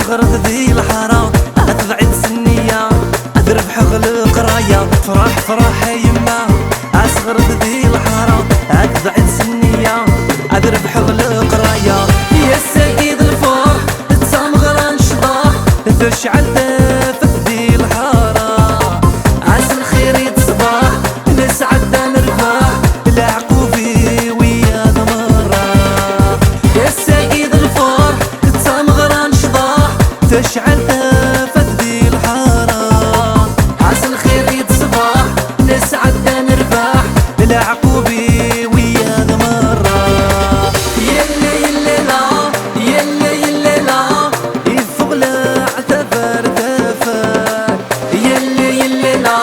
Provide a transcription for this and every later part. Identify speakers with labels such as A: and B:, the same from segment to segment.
A: أصغرت ذي الحارة أتبعد سنية أذربح غلق راية فرح فرح يما أصغرت ذي الحارة أتبعد سنية أذربح غلق راية يا سيد الفرح تسامغر نشطاح تشعل دافت ذي الحارة عسى الخير يتصباح نسعد نرباح العقوبي ويا ضمرة يا سيد الفرح تسامغر نشطاح تشعل دافت ذي الحارة عسى الخير يتصباح نسعد نرباح العقوبي ويا ضمرة يلي يلي لا يلي يلي لا يفغلع ثفر ثفر يلي يلي لا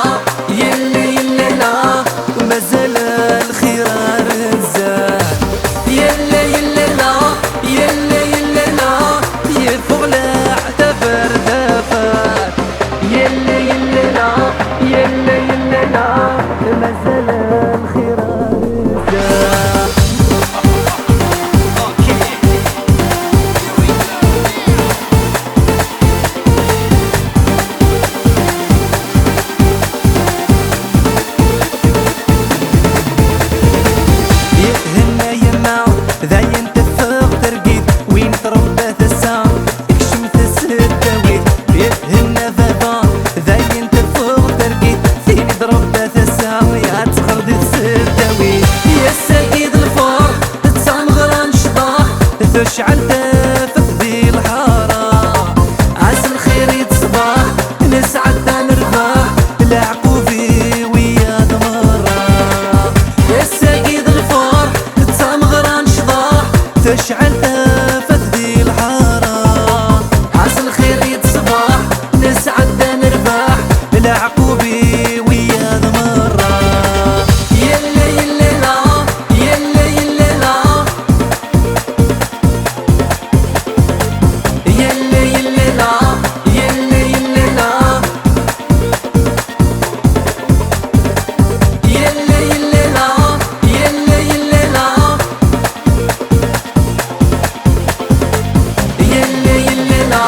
A: يلي يلي لا مازال الخير رزاق يلي يلي لا يلي يلي لا يفغلع ثفر ثفر يلي يلي لا يلي يلي لا مازال الخير رزاق يهنا يما ذاين تفق ترقيد وين تربى الساعة اكشمت السداويت يهنا بابا ذاين تفق ترقيد فين تربى الساعة يا تخرد السداويت يا سيد الفرح تتسامغر نشطاح تشعل دافت ذي الحارة عسى الخير يتصباح نسعد نرباح العقوبي ويا ضمرة يا سيد الفرح تسامغر نشطاح تشعل دافت ذي الحارة عسى الخير يتصباح نسعد نرباح العقوبي ويا ضمرة يلي يلي لا يلي يلي لا يلي يلي لا يلي يلي لا يلي يلي لا يلي يلي لا يلي يلي لا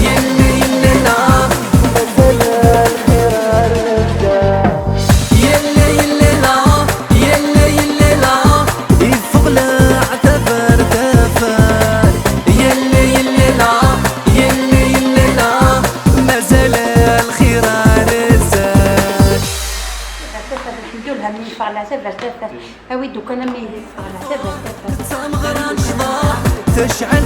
A: يلي يلي لا يلي يلي لا يلي يلي لا يفغلع ثفر ثفر يلي يلي لا يلي يلي لا مازال الخير رزاق
B: نحمدولها من يفعل سفر سفر هاوي دوك انا مي يفعل سفر سفر
A: تسامغر نشطاح تشعل